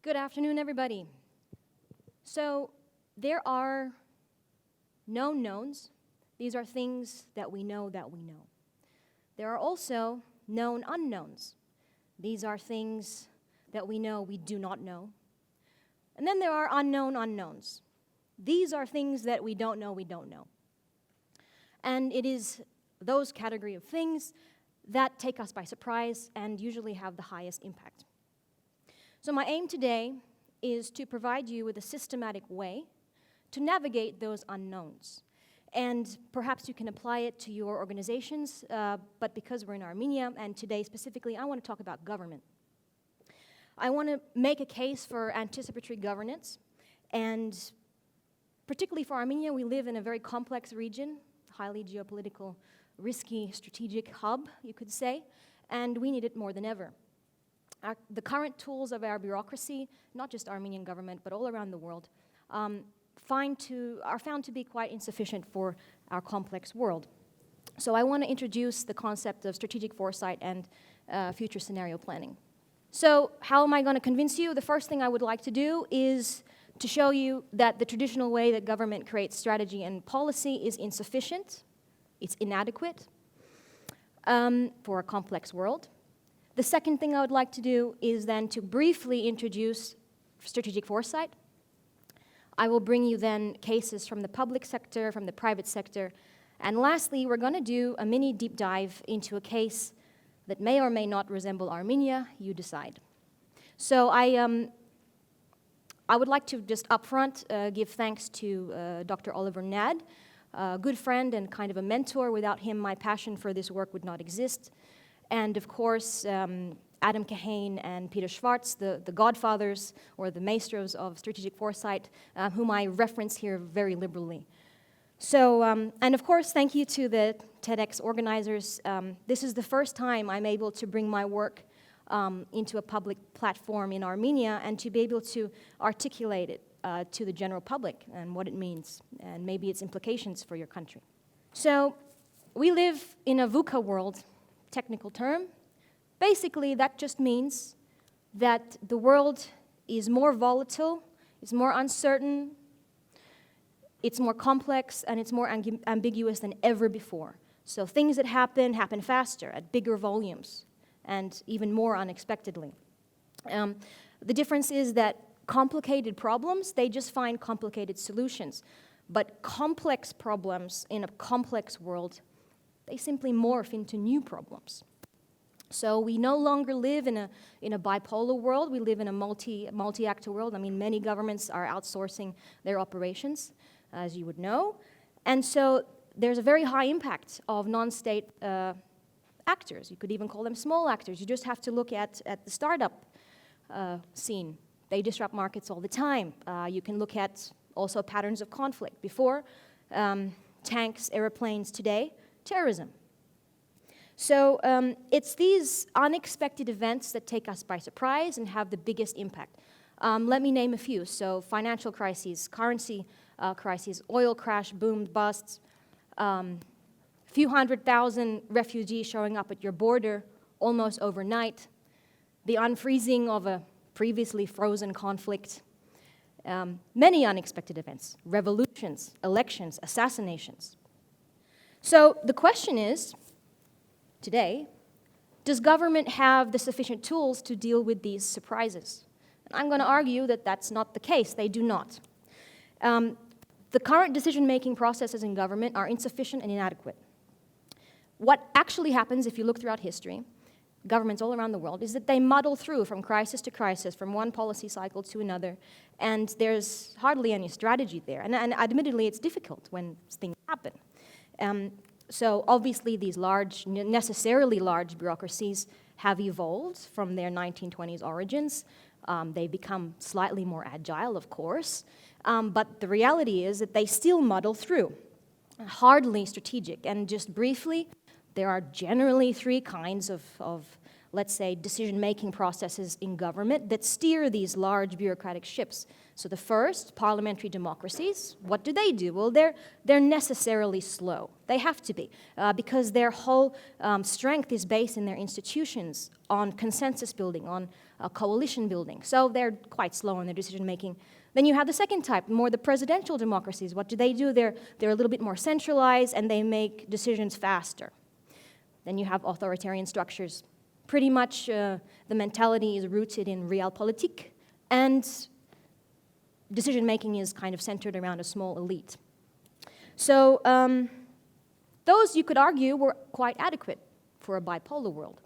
Good afternoon, everybody. So there are known knowns. These are things that we know that we know. There are also known unknowns. These are things that we know we do not know. And then there are unknown unknowns. These are things that we don't know. And it is those category of things that take us by surprise and usually have the highest impact. So my aim today is to provide you with a systematic way to navigate those unknowns. And perhaps you can apply it to your organizations, but because we're in Armenia, and today specifically, I want to talk about government. I want to make a case for anticipatory governance, and particularly for Armenia, we live in a very complex region, highly geopolitical, risky, strategic hub, you could say, and we need it more than ever. The current tools of our bureaucracy, not just Armenian government, but all around the world, are found to be quite insufficient for our complex world. So I want to introduce the concept of strategic foresight and future scenario planning. So how am I going to convince you? The first thing I would like to do is to show you that the traditional way that government creates strategy and policy is insufficient, it's inadequate for a complex world. The second thing I would like to do is then to briefly introduce strategic foresight. I will bring you then cases from the public sector, from the private sector, and lastly, we're going to do a mini deep dive into a case that may or may not resemble Armenia. You decide. So I would like to just upfront give thanks to Dr. Oliver Nad, a good friend and kind of a mentor. Without him, my passion for this work would not exist. And of course, Adam Caoili and Peter Schwartz, the godfathers or the maestros of strategic foresight, whom I reference here very liberally. So, and of course, thank you to the TEDx organizers. This is the first time I'm able to bring my work into a public platform in Armenia and to be able to articulate it to the general public and what it means and maybe its implications for your country. So, we live in a VOCA world. Technical term. Basically, that just means that the world is more volatile, it's more uncertain, it's more complex, and it's more ambiguous than ever before. So things that happen faster, at bigger volumes, and even more unexpectedly. The difference is that complicated problems, they just find complicated solutions. But complex problems in a complex world, they simply morph into new problems. So we no longer live in a bipolar world. We live in a multi-actor world. I mean, many governments are outsourcing their operations, as you would know. And so there's a very high impact of non-state actors. You could even call them small actors. You just have to look at the startup scene. They disrupt markets all the time. You can look at also patterns of conflict. Before, tanks, airplanes, today, terrorism. So it's these unexpected events that take us by surprise and have the biggest impact. Let me name a few. So financial crises, currency crises, oil crash, boom, busts, few 100,000 refugees showing up at your border almost overnight, the unfreezing of a previously frozen conflict, many unexpected events, revolutions, elections, assassinations. So the question is, today, does government have the sufficient tools to deal with these surprises? And I'm going to argue that that's not the case. They do not. The current decision-making processes in government are insufficient and inadequate. What actually happens, if you look throughout history, governments all around the world, is that they muddle through from crisis to crisis, from one policy cycle to another, and there's hardly any strategy there. And admittedly, it's difficult when things happen. So obviously these necessarily large bureaucracies have evolved from their 1920s origins. They become slightly more agile, of course, but the reality is that they still muddle through, hardly strategic. And just briefly, there are generally three kinds of let's say, decision-making processes in government that steer these large bureaucratic ships. So the first, parliamentary democracies, what do? Well, they're necessarily slow. They have to be, because their whole strength is based in their institutions on consensus building, on coalition building. So they're quite slow in their decision-making. Then you have the second type, more the presidential democracies. What do? They're a little bit more centralized, and they make decisions faster. Then you have authoritarian structures. Pretty much the mentality is rooted in realpolitik, and decision-making is kind of centered around a small elite. So those, you could argue, were quite adequate for a bipolar world.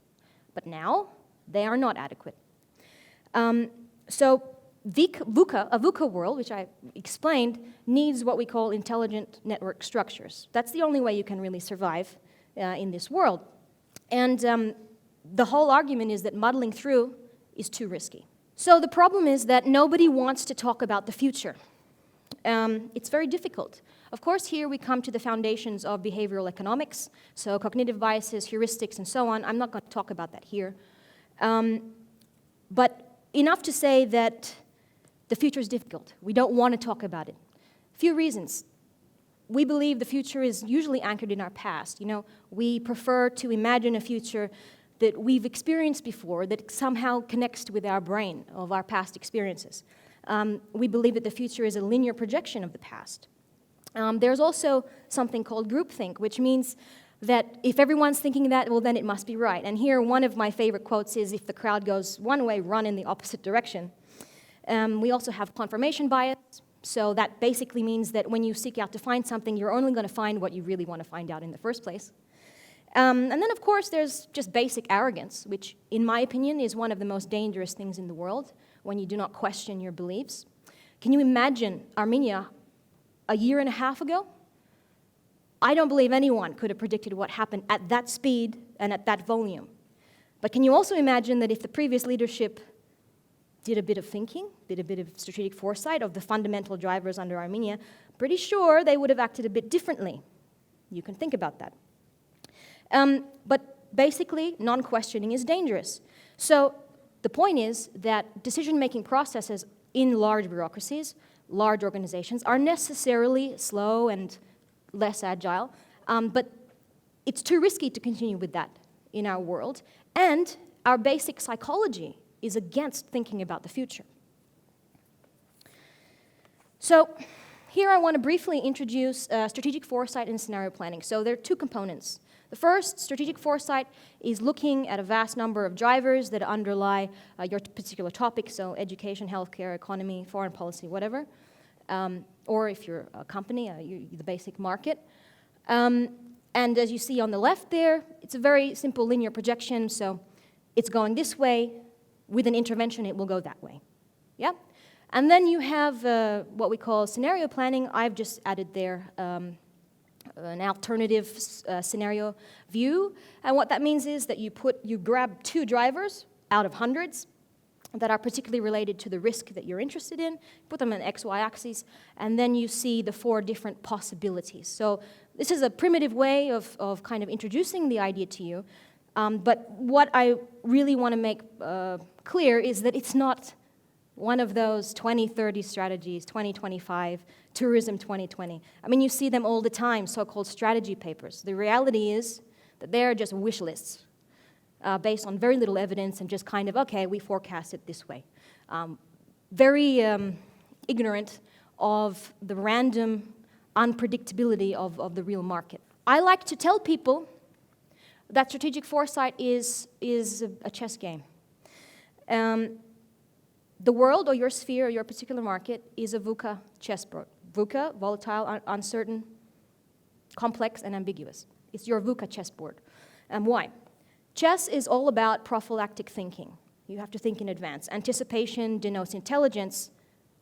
But now, they are not adequate. So VOCA, a VOCA world, which I explained, needs what we call intelligent network structures. That's the only way you can really survive in this world. And the whole argument is that muddling through is too risky. So the problem is that nobody wants to talk about the future. It's very difficult. Of course, here we come to the foundations of behavioral economics, so cognitive biases, heuristics, and so on. I'm not going to talk about that here. But enough to say that the future is difficult. We don't want to talk about it. A few reasons. We believe the future is usually anchored in our past. You know, we prefer to imagine a future that we've experienced before that somehow connects with our brain of our past experiences. We believe that the future is a linear projection of the past. There's also something called groupthink, which means that if everyone's thinking that, well, then it must be right. And here, one of my favorite quotes is, if the crowd goes one way, run in the opposite direction. We also have confirmation bias. So that basically means that when you seek out to find something, you're only going to find what you really want to find out in the first place. And then, of course, there's just basic arrogance, which, in my opinion, is one of the most dangerous things in the world, when you do not question your beliefs. Can you imagine Armenia a year and a half ago? I don't believe anyone could have predicted what happened at that speed and at that volume. But can you also imagine that if the previous leadership did a bit of thinking, did a bit of strategic foresight of the fundamental drivers under Armenia, pretty sure they would have acted a bit differently. You can think about that. But basically, non-questioning is dangerous. So the point is that decision-making processes in large bureaucracies, large organizations, are necessarily slow and less agile, but it's too risky to continue with that in our world, and our basic psychology is against thinking about the future. So here I want to briefly introduce strategic foresight and scenario planning. So there are two components. The first, strategic foresight, is looking at a vast number of drivers that underlie your particular topic, so education, healthcare, economy, foreign policy, whatever, or if you're a company, the basic market. And as you see on the left there, it's a very simple linear projection, so it's going this way. With an intervention, it will go that way. Yeah? And then you have what we call scenario planning. I've just added there an alternative scenario view. And what that means is that you grab two drivers out of hundreds that are particularly related to the risk that you're interested in, put them on XY axes, and then you see the four different possibilities. So this is a primitive way of kind of introducing the idea to you. But what I really want to make clear is that it's not one of those 2030 strategies, 2025, Tourism 2020. I mean, you see them all the time, so-called strategy papers. The reality is that they're just wish lists based on very little evidence and just kind of, okay, we forecast it this way. Very ignorant of the random unpredictability of the real market. I like to tell people that strategic foresight is a chess game. The world or your sphere or your particular market is a VOCA chessboard. VOCA, volatile, uncertain, complex, and ambiguous. It's your VOCA chessboard. And why? Chess is all about prophylactic thinking. You have to think in advance. Anticipation denotes intelligence,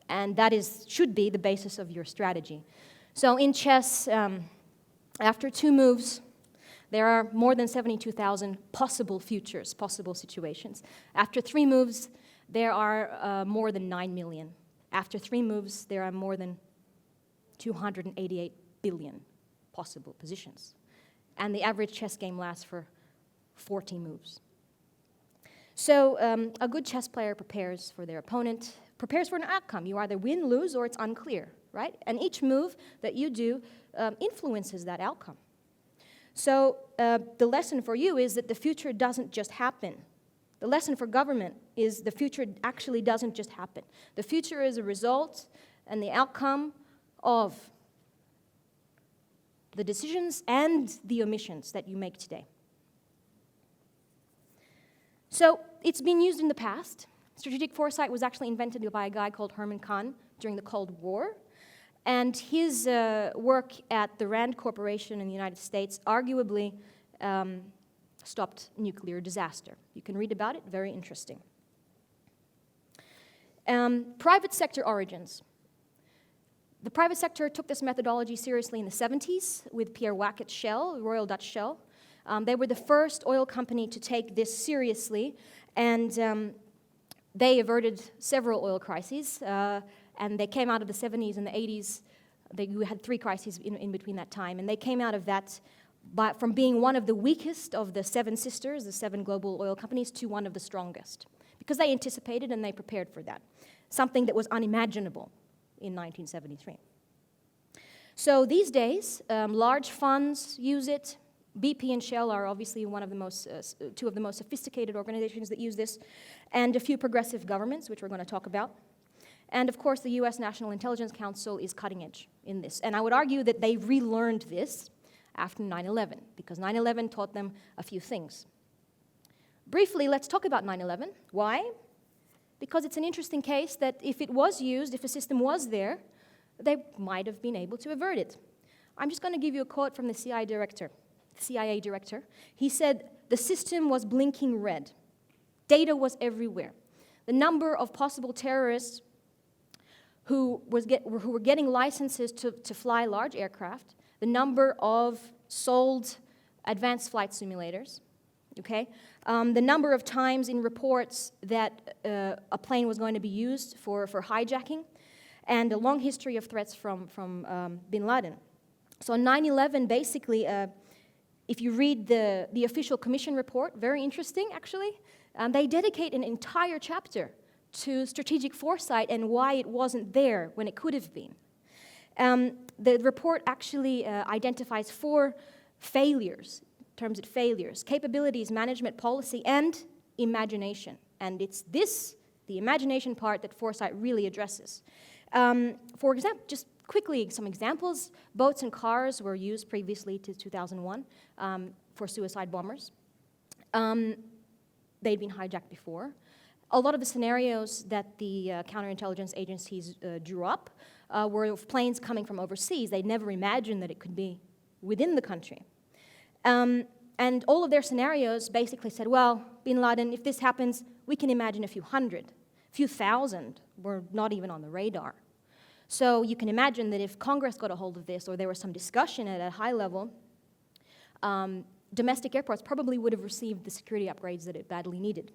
and that should be the basis of your strategy. So in chess, after two moves, there are more than 72,000 possible futures, possible situations. After three moves, there are more than 9 million. After three moves, there are more than 288 billion possible positions. And the average chess game lasts for 40 moves. So a good chess player prepares for their opponent, prepares for an outcome. You either win, lose, or it's unclear, right? And each move that you do influences that outcome. So the lesson for you is that the future doesn't just happen. The lesson for government is the future actually doesn't just happen. The future is a result and the outcome of the decisions and the omissions that you make today. So it's been used in the past. Strategic foresight was actually invented by a guy called Herman Kahn during the Cold War. And his work at the Rand Corporation in the United States arguably stopped nuclear disaster. You can read about it, very interesting. Private sector origins. The private sector took this methodology seriously in the 70s with Pierre Wackett's Shell, Royal Dutch Shell. They were the first oil company to take this seriously, and they averted several oil crises, and they came out of the 70s and the 80s. We had 3 crises in between that time, and they came out of that from being one of the weakest of the 7 sisters, the 7 global oil companies, to one of the strongest, because they anticipated and they prepared for that, something that was unimaginable in 1973. So these days, large funds use it. BP and Shell are obviously one of the most, 2 of the most sophisticated organizations that use this, and a few progressive governments, which we're going to talk about. And of course, the US National Intelligence Council is cutting edge in this. And I would argue that they relearned this after 9/11, because 9/11 taught them a few things. Briefly, let's talk about 9/11. Why? Because it's an interesting case that if it was used, if a system was there, they might have been able to avert it. I'm just going to give you a quote from the CIA director. He said, "The system was blinking red. Data was everywhere. The number of possible terrorists who were getting licenses to fly large aircraft, the number of sold advanced flight simulators, okay? The number of times in reports that a plane was going to be used for hijacking, and a long history of threats from bin Laden." So 9/11 basically, if you read the official commission report, very interesting actually, they dedicate an entire chapter to strategic foresight and why it wasn't there when it could have been. The report actually identifies 4 failures, in terms of failures: capabilities, management, policy, and imagination. And it's this, the imagination part, that foresight really addresses. For example, just quickly, some examples. Boats and cars were used previously to 2001 for suicide bombers. They'd been hijacked before. A lot of the scenarios that the counterintelligence agencies drew up were of planes coming from overseas. They'd never imagined that it could be within the country. And all of their scenarios basically said, well, bin Laden, if this happens, we can imagine a few hundred. A few thousand were not even on the radar. So you can imagine that if Congress got a hold of this, or there was some discussion at a high level, domestic airports probably would have received the security upgrades that it badly needed.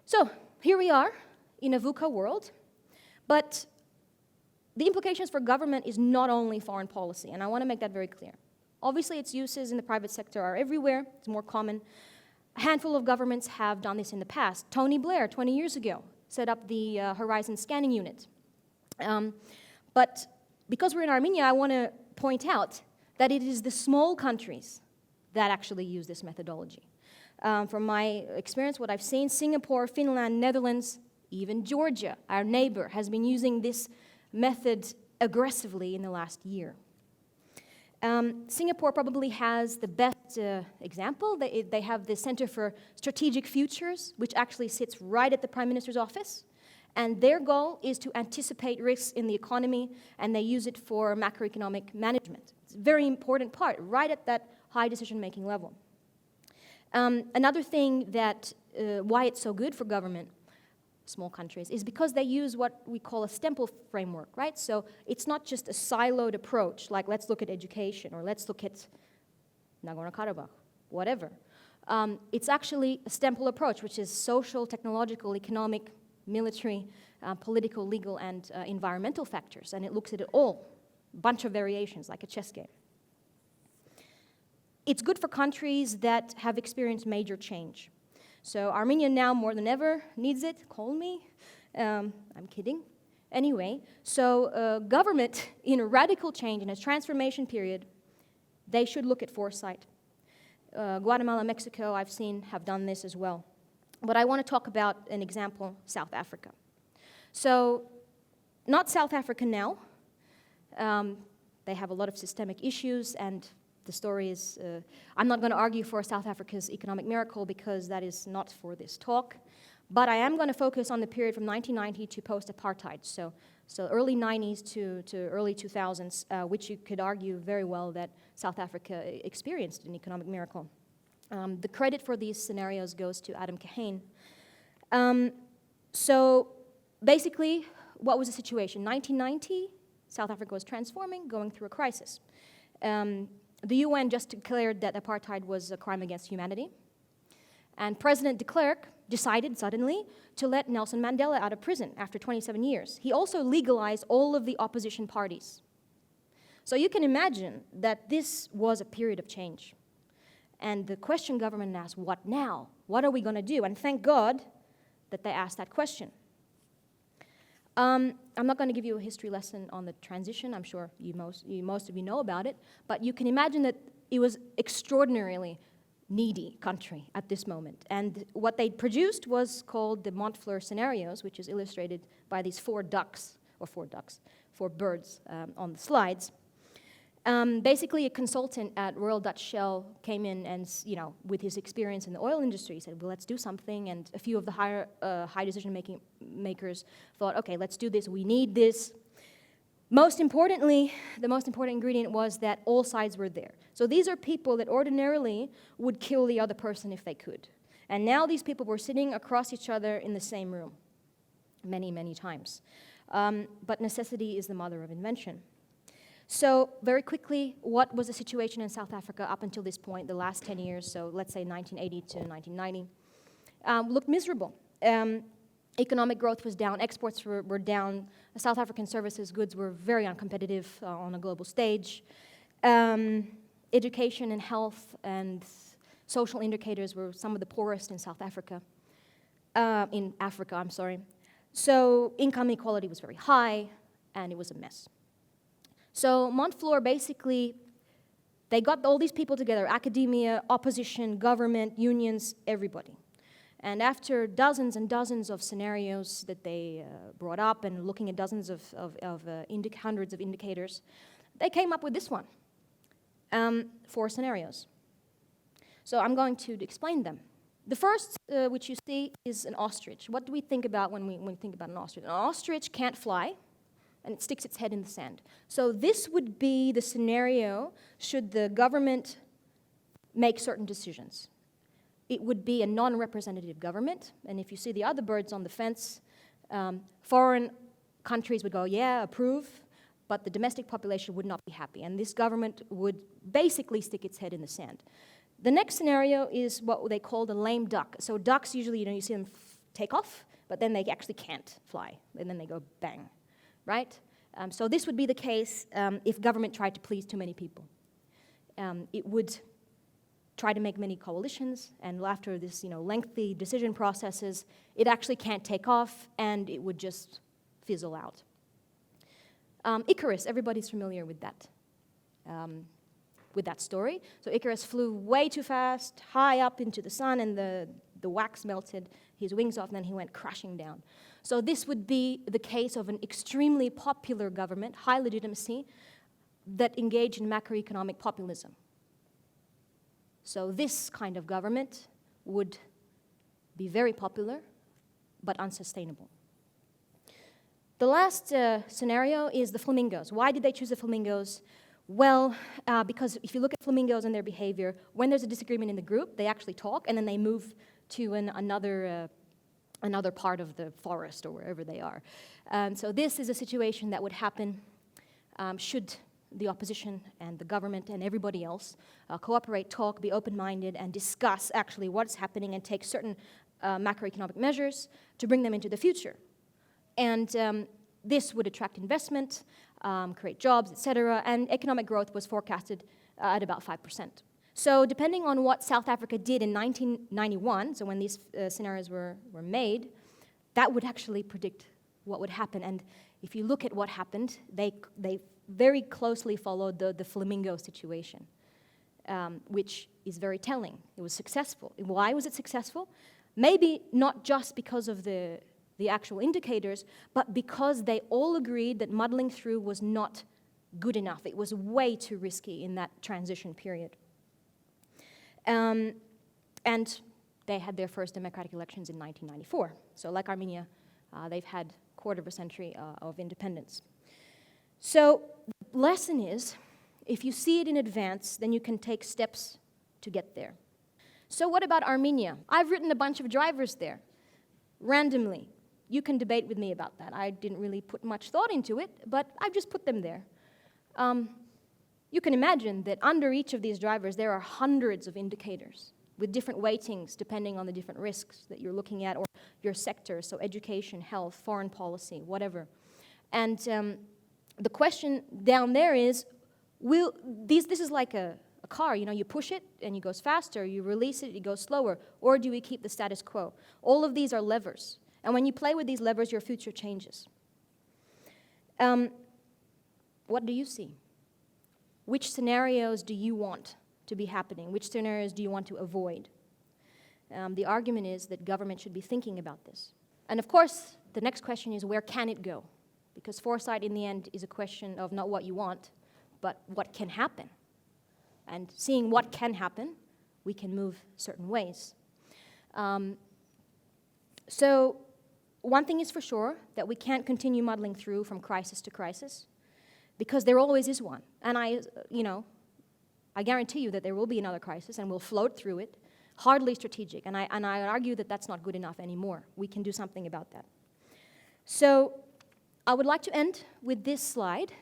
So here we are in a VOCA world, but the implications for government is not only foreign policy, and I want to make that very clear. Obviously, its uses in the private sector are everywhere. It's more common. A handful of governments have done this in the past. Tony Blair, 20 years ago, set up the Horizon Scanning Unit. But because we're in Armenia, I want to point out that it is the small countries that actually use this methodology. From my experience, what I've seen, Singapore, Finland, Netherlands, even Georgia, our neighbor, has been using this method aggressively in the last year. Singapore probably has the best example. They have the Center for Strategic Futures, which actually sits right at the Prime Minister's office. And their goal is to anticipate risks in the economy, and they use it for macroeconomic management. It's a very important part, right at that high decision-making level. Another thing that, why it's so good for government, small countries, is because they use what we call a Stempel framework, right? So it's not just a siloed approach, like let's look at education, or let's look at Nagorno-Karabakh, whatever. It's actually a Stempel approach, which is social, technological, economic, military, political, legal, and environmental factors, and it looks at it all, a bunch of variations, like a chess game. it's good for countries that have experienced major change. So Armenia now more than ever needs it. Call me. I'm kidding. Anyway, so government in a radical change, in a transformation period, they should look at foresight. Guatemala, Mexico, I've seen have done this as well. But I want to talk about an example, South Africa. So, not South Africa now. They have a lot of systemic issues, and the story is, I'm not going to argue for South Africa's economic miracle because that is not for this talk. But I am going to focus on the period from 1990 to post-apartheid, so early 90s to early 2000s, which you could argue very well that South Africa experienced an economic miracle. The credit for these scenarios goes to Arianne Caoili. So basically, what was the situation? 1990, South Africa was transforming, going through a crisis. The UN just declared that apartheid was a crime against humanity. And President de Klerk decided suddenly to let Nelson Mandela out of prison after 27 years. He also legalized all of the opposition parties. So you can imagine that this was a period of change. And the question government asked, what now? What are we going to do? And thank God that they asked that question. I'm not going to give you a history lesson on the transition. I'm sure most of you know about it. But you can imagine that it was extraordinarily needy country at this moment. And what they produced was called the Montfleur scenarios, which is illustrated by these four birds on the slides. Basically, a consultant at Royal Dutch Shell came in and, with his experience in the oil industry, said, well, let's do something. And a few of the high decision makers thought, okay, let's do this. We need this. Most importantly, the most important ingredient was that all sides were there. So these are people that ordinarily would kill the other person if they could. And now these people were sitting across each other in the same room many, many times. But necessity is the mother of invention. So very quickly, what was the situation in South Africa up until this point, the last 10 years, so let's say 1980 to 1990, looked miserable. Economic growth was down, exports were down, South African services goods were very uncompetitive on a global stage. Education and health and social indicators were some of the poorest in South Africa, So income inequality was very high, and it was a mess. So Montfleur basically, they got all these people together, academia, opposition, government, unions, everybody. And after dozens and dozens of scenarios that they brought up and looking at dozens hundreds of indicators, they came up with this one, 4 scenarios. So I'm going to explain them. The first, which you see, is an ostrich. What do we think about when we think about an ostrich? An ostrich can't fly, and it sticks its head in the sand. So this would be the scenario should the government make certain decisions. It would be a non-representative government, and if you see the other birds on the fence, foreign countries would go, yeah, approve, but the domestic population would not be happy, and this government would basically stick its head in the sand. The next scenario is what they call the lame duck. So ducks usually, you see them take off, but then they actually can't fly, and then they go bang, right? So this would be the case if government tried to please too many people. It would try to make many coalitions, and after this, lengthy decision processes, it actually can't take off, and it would just fizzle out. Icarus, everybody's familiar with that story. So Icarus flew way too fast, high up into the sun, and the wax melted his wings off, and then he went crashing down. So this would be the case of an extremely popular government, high legitimacy, that engaged in macroeconomic populism. So this kind of government would be very popular, but unsustainable. The last scenario is the flamingos. Why did they choose the flamingos? Well, because if you look at flamingos and their behavior, when there's a disagreement in the group, they actually talk, and then they move to another part of the forest or wherever they are. So this is a situation that would happen should the opposition and the government and everybody else cooperate, talk, be open-minded, and discuss actually what's happening and take certain macroeconomic measures to bring them into the future. And this would attract investment, create jobs, etc., and economic growth was forecasted at about 5%. So depending on what South Africa did in 1991, so when these scenarios were made, that would actually predict what would happen. And if you look at what happened, they very closely followed the Flamingo situation, which is very telling. It was successful. Why was it successful? Maybe not just because of the actual indicators, but because they all agreed that muddling through was not good enough. It was way too risky in that transition period. And they had their first democratic elections in 1994. So like Armenia, they've had a quarter of a century of independence. So the lesson is, if you see it in advance, then you can take steps to get there. So what about Armenia? I've written a bunch of drivers there, randomly. You can debate with me about that. I didn't really put much thought into it, but I've just put them there. You can imagine that under each of these drivers, there are hundreds of indicators with different weightings depending on the different risks that you're looking at or your sector, so education, health, foreign policy, whatever. And the question down there is, this is like a car, you push it and it goes faster, you release it, it goes slower, or do we keep the status quo? All of these are levers. And when you play with these levers, your future changes. What do you see? Which scenarios do you want to be happening? Which scenarios do you want to avoid? The argument is that government should be thinking about this. And of course, the next question is, where can it go? Because foresight, in the end, is a question of not what you want, but what can happen. And seeing what can happen, we can move certain ways. So one thing is for sure, that we can't continue muddling through from crisis to crisis, because there always is one. And I guarantee you that there will be another crisis, and we'll float through it, hardly strategic. And I argue that that's not good enough anymore. We can do something about that. So I would like to end with this slide.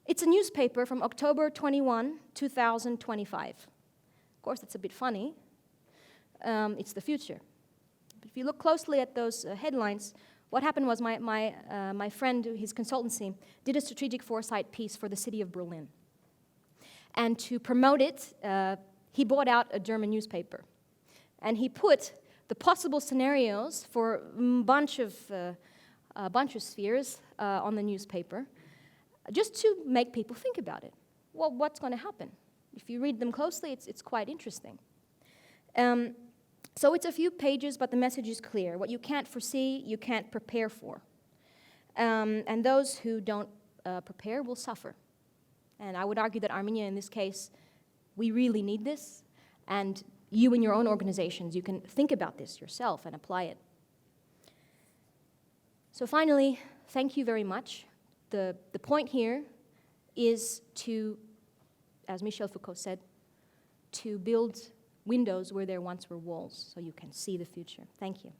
It's a newspaper from October 21, 2025. Of course, it's a bit funny. It's the future. But if you look closely at those headlines, what happened was my friend, his consultancy, did a strategic foresight piece for the city of Berlin. And to promote it, he bought out a German newspaper. And he put the possible scenarios for a bunch of spheres on the newspaper, just to make people think about it. Well, what's going to happen? If you read them closely, it's quite interesting. So it's a few pages, but the message is clear. What you can't foresee, you can't prepare for. And those who don't prepare will suffer. And I would argue that Armenia, in this case, we really need this. And you in your own organizations, you can think about this yourself and apply it. So finally, thank you very much. The point here is to, as Michel Foucault said, to build windows where there once were walls, so you can see the future. Thank you.